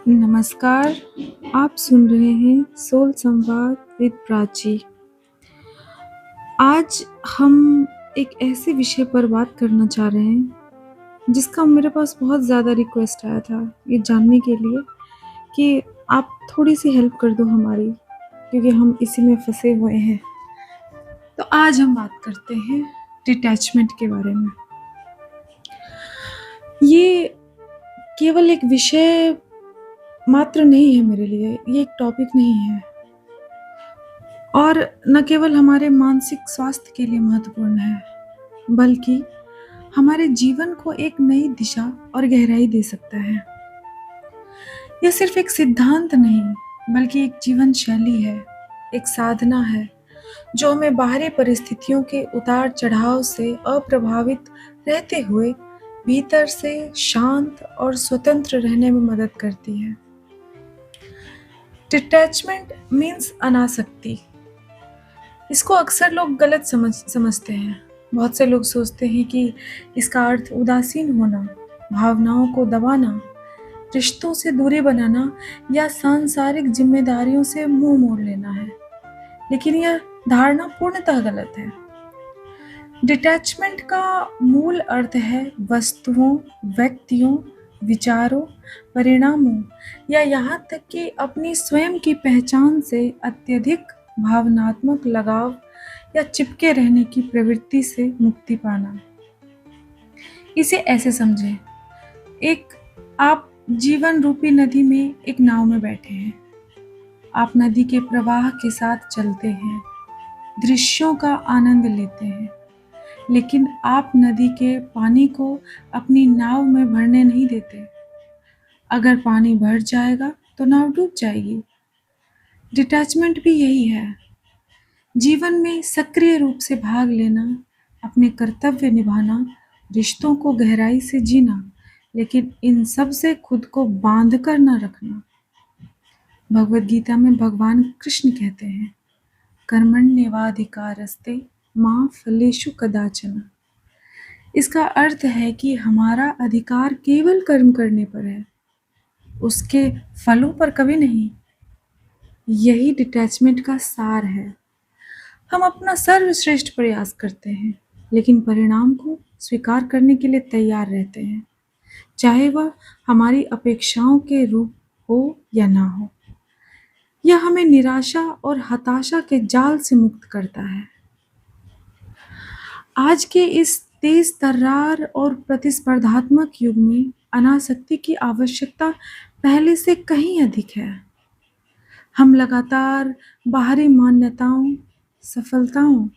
नमस्कार, आप सुन रहे हैं सोल संवाद विद प्राची। आज हम एक ऐसे विषय पर बात करना चाह रहे हैं जिसका मेरे पास बहुत ज़्यादा रिक्वेस्ट आया था ये जानने के लिए कि आप थोड़ी-सी हेल्प कर दो हमारी, क्योंकि हम इसी में फँसे हुए हैं। तो आज हम बात करते हैं डिटैचमेंट के बारे में। ये केवल एक विषय मात्र नहीं है मेरे लिए, ये एक टॉपिक नहीं है। और न केवल हमारे मानसिक स्वास्थ्य के लिए महत्वपूर्ण है, बल्कि हमारे जीवन को एक नई दिशा और गहराई दे सकता है। यह सिर्फ एक सिद्धांत नहीं, बल्कि एक जीवन शैली है, एक साधना है, जो हमें बाहरी परिस्थितियों के उतार-चढ़ाव से अप्रभावित रहते हुए भीतर से शांत और स्वतंत्र रहने में मदद करती है। डिटैचमेंट मीन्स अनासक्ति। इसको अक्सर लोग गलत समझते हैं। बहुत से लोग सोचते हैं कि इसका अर्थ उदासीन होना, भावनाओं को दबाना, रिश्तों से दूरी बनाना या सांसारिक जिम्मेदारियों से मुंह मोड़ लेना है। लेकिन यह धारणा पूर्णतः गलत है। डिटैचमेंट का मूल अर्थ है वस्तुओं, व्यक्तियों, विचारों, परिणामों या यहाँ तक कि अपनी स्वयं की पहचान से अत्यधिक भावनात्मक लगाव या चिपके रहने की प्रवृत्ति से मुक्ति पाना। इसे ऐसे समझें, एक आप जीवन रूपी नदी में एक नाव में बैठे हैं। आप नदी के प्रवाह के साथ चलते हैं, दृश्यों का आनंद लेते हैं, लेकिन आप नदी के पानी को अपनी नाव में भरने नहीं देते। अगर पानी भर जाएगा तो नाव डूब जाएगी। डिटैचमेंट भी यही है, जीवन में सक्रिय रूप से भाग लेना, अपने कर्तव्य निभाना, रिश्तों को गहराई से जीना, लेकिन इन सब से खुद को बांध कर न रखना। भगवद गीता में भगवान कृष्ण कहते हैं, कर्मण्येवाधिकारस्ते मा फलेषु कदाचन। इसका अर्थ है कि हमारा अधिकार केवल कर्म करने पर है, उसके फलों पर कभी नहीं। यही डिटैचमेंट का सार है। हम अपना सर्वश्रेष्ठ प्रयास करते हैं, लेकिन परिणाम को स्वीकार करने के लिए तैयार रहते हैं, चाहे वह हमारी अपेक्षाओं के रूप हो या ना हो। यह हमें निराशा और हताशा के जाल से मुक्त करता है। आज के इस तेज तर्रार और प्रतिस्पर्धात्मक युग में अनासक्ति की आवश्यकता पहले से कहीं अधिक है। हम लगातार बाहरी मान्यताओं, सफलताओं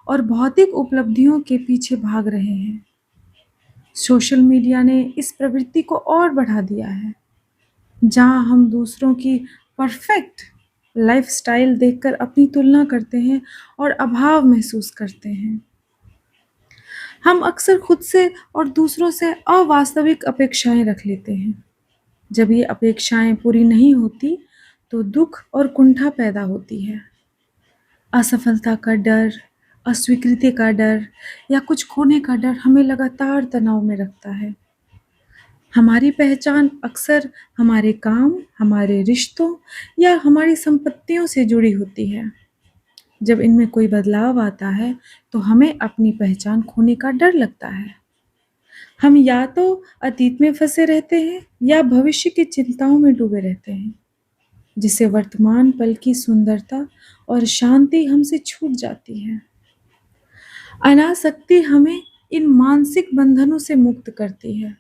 और भौतिक उपलब्धियों के पीछे भाग रहे हैं। सोशल मीडिया ने इस प्रवृत्ति को और बढ़ा दिया है, जहां हम दूसरों की परफेक्ट लाइफस्टाइल देखकर अपनी तुलना करते हैं और अभाव महसूस करते हैं। हम अक्सर खुद से और दूसरों से अवास्तविक अपेक्षाएं रख लेते हैं। जब ये अपेक्षाएं पूरी नहीं होती, तो दुख और कुंठा पैदा होती है। असफलता का डर, अस्वीकृति का डर या कुछ खोने का डर हमें लगातार तनाव में रखता है। हमारी पहचान अक्सर हमारे काम, हमारे रिश्तों या हमारी संपत्तियों से जुड़ी होती है। जब इनमें कोई बदलाव आता है, तो हमें अपनी पहचान खोने का डर लगता है। हम या तो अतीत में फंसे रहते हैं या भविष्य की चिंताओं में डूबे रहते हैं, जिससे वर्तमान पल की सुंदरता और शांति हमसे छूट जाती है। अनासक्ति हमें इन मानसिक बंधनों से मुक्त करती है।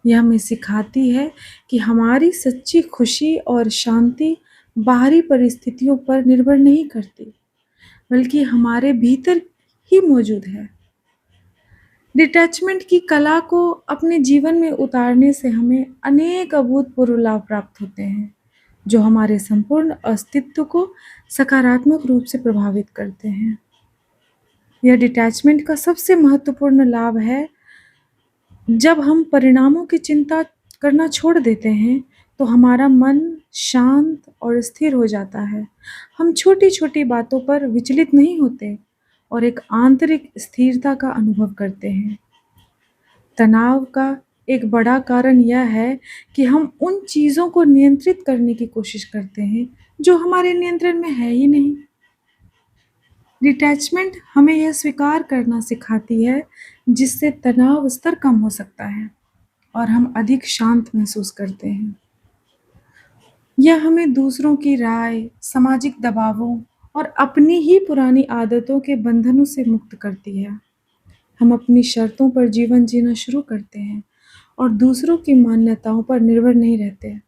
यह हमें सिखाती है कि हमारी सच्ची खुशी और शांति बाहरी परिस्थितियों पर निर्भर नहीं करती, बल्कि हमारे भीतर ही मौजूद है। डिटैचमेंट की कला को अपने जीवन में उतारने से हमें अनेक अभूतपूर्व लाभ प्राप्त होते हैं, जो हमारे संपूर्ण अस्तित्व को सकारात्मक रूप से प्रभावित करते हैं। यह डिटैचमेंट का सबसे महत्वपूर्ण लाभ है। जब हम परिणामों की चिंता करना छोड़ देते हैं, तो हमारा मन शांत और स्थिर हो जाता है। हम छोटी-छोटी बातों पर विचलित नहीं होते और एक आंतरिक स्थिरता का अनुभव करते हैं। तनाव का एक बड़ा कारण यह है कि हम उन चीज़ों को नियंत्रित करने की कोशिश करते हैं, जो हमारे नियंत्रण में है ही नहीं। डिटैचमेंट हमें यह स्वीकार करना सिखाती है, जिससे तनाव स्तर कम हो सकता है और हम अधिक शांत महसूस करते हैं। यह हमें दूसरों की राय, सामाजिक दबावों और अपनी ही पुरानी आदतों के बंधनों से मुक्त करती है। हम अपनी शर्तों पर जीवन जीना शुरू करते हैं और दूसरों की मान्यताओं पर निर्भर नहीं रहते।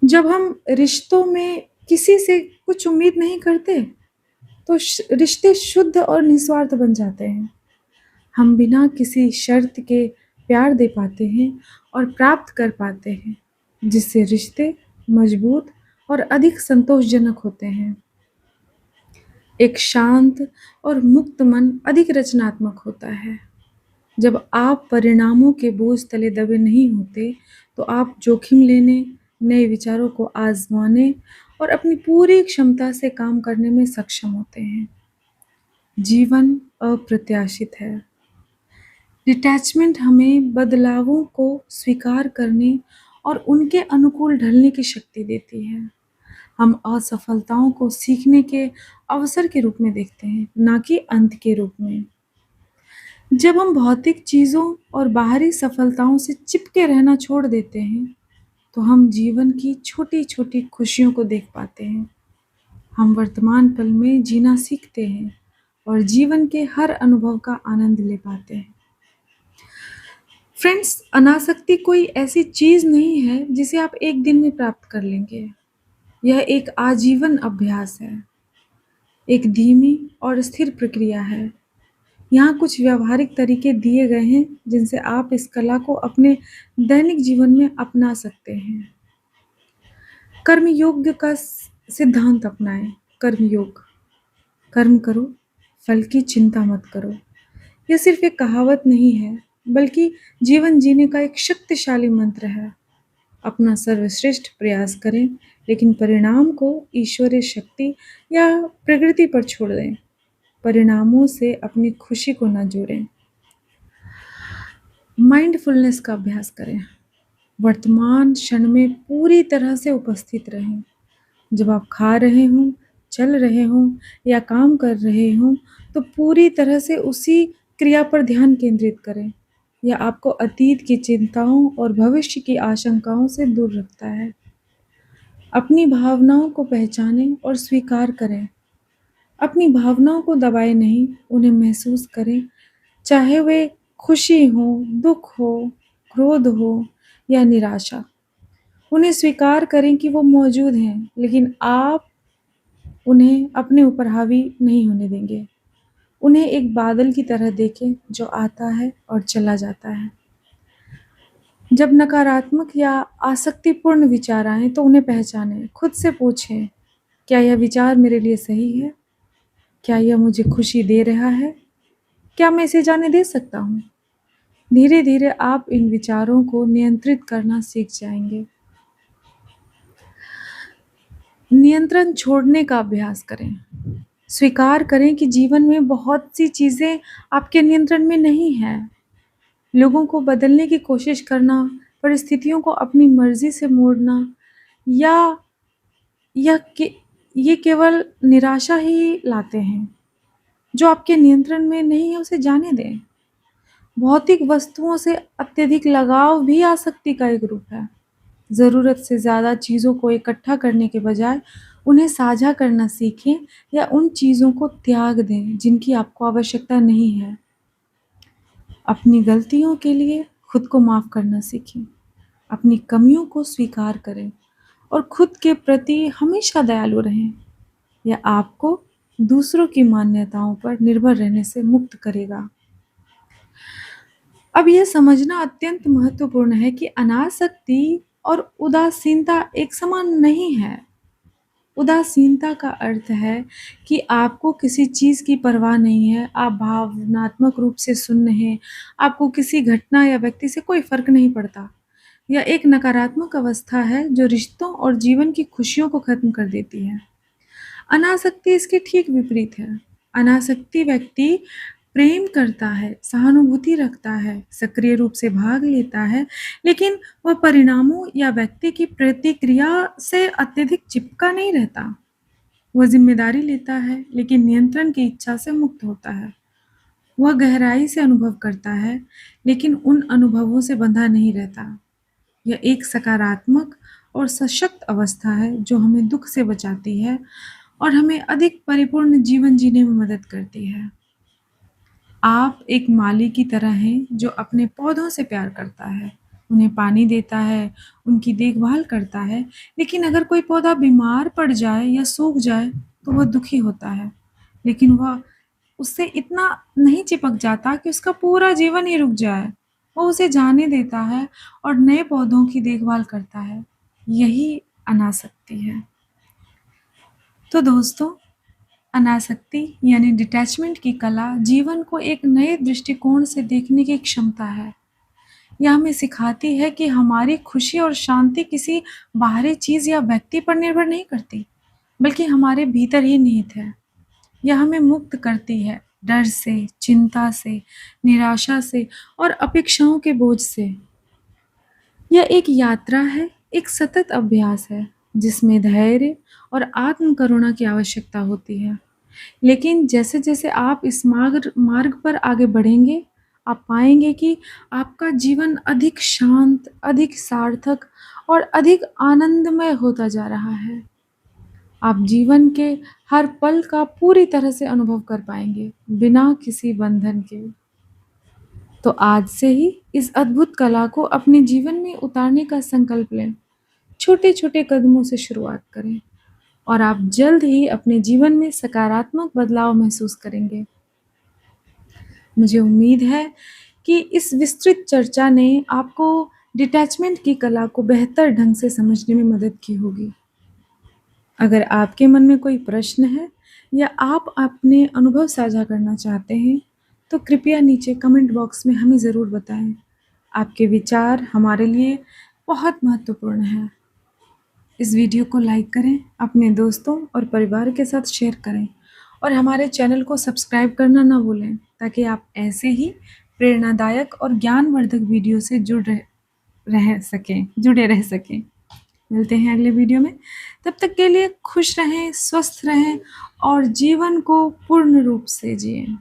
जब हम रिश्तों में किसी से कुछ उम्मीद नहीं करते, तो रिश्ते शुद्ध और निस्वार्थ बन जाते हैं। हम बिना किसी शर्त के प्यार दे पाते हैं और प्राप्त कर पाते हैं, जिससे रिश्ते मजबूत और अधिक संतोषजनक होते हैं। एक शांत और मुक्त मन अधिक रचनात्मक होता है। जब आप परिणामों के बोझ तले दबे नहीं होते, तो आप जोखिम लेने, नए विचारों को आजमाने और अपनी पूरी क्षमता से काम करने में सक्षम होते हैं। जीवन अप्रत्याशित है। डिटैचमेंट हमें बदलावों को स्वीकार करने और उनके अनुकूल ढलने की शक्ति देती है। हम असफलताओं को सीखने के अवसर के रूप में देखते हैं, ना कि अंत के रूप में। जब हम भौतिक चीज़ों और बाहरी सफलताओं से चिपके रहना छोड़ देते हैं, तो हम जीवन की छोटी-छोटी खुशियों को देख पाते हैं। हम वर्तमान पल में जीना सीखते हैं और जीवन के हर अनुभव का आनंद ले पाते हैं। फ्रेंड्स, अनासक्ति कोई ऐसी चीज़ नहीं है जिसे आप एक दिन में प्राप्त कर लेंगे। यह एक आजीवन अभ्यास है, एक धीमी और स्थिर प्रक्रिया है। यहाँ कुछ व्यावहारिक तरीके दिए गए हैं, जिनसे आप इस कला को अपने दैनिक जीवन में अपना सकते हैं। कर्मयोग का सिद्धांत अपनाएं। कर्मयोग, कर्म करो, फल की चिंता मत करो। यह सिर्फ एक कहावत नहीं है, बल्कि जीवन जीने का एक शक्तिशाली मंत्र है। अपना सर्वश्रेष्ठ प्रयास करें, लेकिन परिणाम को ईश्वरीय शक्ति या प्रकृति पर छोड़ दें। परिणामों से अपनी खुशी को न जोड़ें। माइंडफुलनेस का अभ्यास करें। वर्तमान क्षण में पूरी तरह से उपस्थित रहें। जब आप खा रहे हों, चल रहे हों या काम कर रहे हों, तो पूरी तरह से उसी क्रिया पर ध्यान केंद्रित करें। यह आपको अतीत की चिंताओं और भविष्य की आशंकाओं से दूर रखता है। अपनी भावनाओं को पहचानें और स्वीकार करें। अपनी भावनाओं को दबाएं नहीं, उन्हें महसूस करें, चाहे वे खुशी हो, दुख हो, क्रोध हो या निराशा। उन्हें स्वीकार करें कि वो मौजूद हैं, लेकिन आप उन्हें अपने ऊपर हावी नहीं होने देंगे। उन्हें एक बादल की तरह देखें, जो आता है और चला जाता है। जब नकारात्मक या आसक्तिपूर्ण विचार आएं, तो उन्हें पहचानें। खुद से पूछें, क्या यह विचार मेरे लिए सही है? क्या यह मुझे खुशी दे रहा है? क्या मैं इसे जाने दे सकता हूँ? धीरे-धीरे आप इन विचारों को नियंत्रित करना सीख जाएंगे। नियंत्रण छोड़ने का अभ्यास करें। स्वीकार करें कि जीवन में बहुत सी चीज़ें आपके नियंत्रण में नहीं हैं। लोगों को बदलने की कोशिश करना, परिस्थितियों को अपनी मर्ज़ी से मोड़ना या यह के ये केवल निराशा ही लाते हैं। जो आपके नियंत्रण में नहीं है, उसे जाने दें। भौतिक वस्तुओं से अत्यधिक लगाव भी आसक्ति का एक रूप है। ज़रूरत से ज़्यादा चीज़ों को इकट्ठा करने के बजाय उन्हें साझा करना सीखें या उन चीज़ों को त्याग दें जिनकी आपको आवश्यकता नहीं है। अपनी गलतियों के लिए खुद को माफ़ करना सीखें। अपनी कमियों को स्वीकार करें और खुद के प्रति हमेशा दयालु रहें। यह आपको दूसरों की मान्यताओं पर निर्भर रहने से मुक्त करेगा। अब यह समझना अत्यंत महत्वपूर्ण है कि अनासक्ति और उदासीनता एक समान नहीं है। उदासीनता का अर्थ है कि आपको किसी चीज़ की परवाह नहीं है, आप भावनात्मक रूप से शून्य हैं, आपको किसी घटना या व्यक्ति से कोई फ़र्क नहीं पड़ता। यह एक नकारात्मक अवस्था है जो रिश्तों और जीवन की खुशियों को ख़त्म कर देती है। अनासक्ति इसके ठीक विपरीत है। अनासक्ति व्यक्ति प्रेम करता है, सहानुभूति रखता है, सक्रिय रूप से भाग लेता है, लेकिन वह परिणामों या व्यक्ति की प्रतिक्रिया से अत्यधिक चिपका नहीं रहता। वह ज़िम्मेदारी लेता है, लेकिन नियंत्रण की इच्छा से मुक्त होता है। वह गहराई से अनुभव करता है, लेकिन उन अनुभवों से बंधा नहीं रहता। यह एक सकारात्मक और सशक्त अवस्था है जो हमें दुःख से बचाती है और हमें अधिक परिपूर्ण जीवन जीने में मदद करती है। आप एक माली की तरह हैं जो अपने पौधों से प्यार करता है, उन्हें पानी देता है, उनकी देखभाल करता है, लेकिन अगर कोई पौधा बीमार पड़ जाए या सूख जाए तो वह दुखी होता है। लेकिन वह उससे इतना नहीं चिपक जाता कि उसका पूरा जीवन ही रुक जाए। वो उसे जाने देता है और नए पौधों की देखभाल करता है। यही अनासक्ति है। तो दोस्तों, अनासक्ति यानी डिटैचमेंट की कला जीवन को एक नए दृष्टिकोण से देखने की क्षमता है। यह हमें सिखाती है कि हमारी खुशी और शांति किसी बाहरी चीज़ या व्यक्ति पर निर्भर नहीं करती, बल्कि हमारे भीतर ही निहित है। यह हमें मुक्त करती है डर से, चिंता से, निराशा से और अपेक्षाओं के बोझ से। यह एक यात्रा है, एक सतत अभ्यास है, जिसमें धैर्य और आत्म करुणा की आवश्यकता होती है। लेकिन जैसे-जैसे आप इस मार्ग मार्ग पर आगे बढ़ेंगे, आप पाएँगे कि आपका जीवन अधिक शांत, अधिक सार्थक और अधिक आनंदमय होता जा रहा है। आप जीवन के हर पल का पूरी तरह से अनुभव कर पाएँगे, बिना किसी बंधन के। तो आज से ही इस अद्भुत कला को अपने जीवन में उतारने का संकल्प लें। छोटे-छोटे कदमों से शुरुआत करें और आप जल्द ही अपने जीवन में सकारात्मक बदलाव महसूस करेंगे। मुझे उम्मीद है कि इस विस्तृत चर्चा ने आपको डिटैचमेंट की कला को बेहतर ढंग से समझने में मदद की होगी। अगर आपके मन में कोई प्रश्न है या आप अपने अनुभव साझा करना चाहते हैं, तो कृपया नीचे कमेंट बॉक्स में हमें ज़रूर बताएं। आपके विचार हमारे लिए बहुत महत्वपूर्ण हैं। इस वीडियो को लाइक करें, अपने दोस्तों और परिवार के साथ शेयर करें और हमारे चैनल को सब्सक्राइब करना ना भूलें, ताकि आप ऐसे ही प्रेरणादायक और ज्ञानवर्धक वीडियो से जुड़े रह सकें। मिलते हैं अगले वीडियो में। तब तक के लिए खुश रहें, स्वस्थ रहें और जीवन को पूर्ण रूप से जिएं।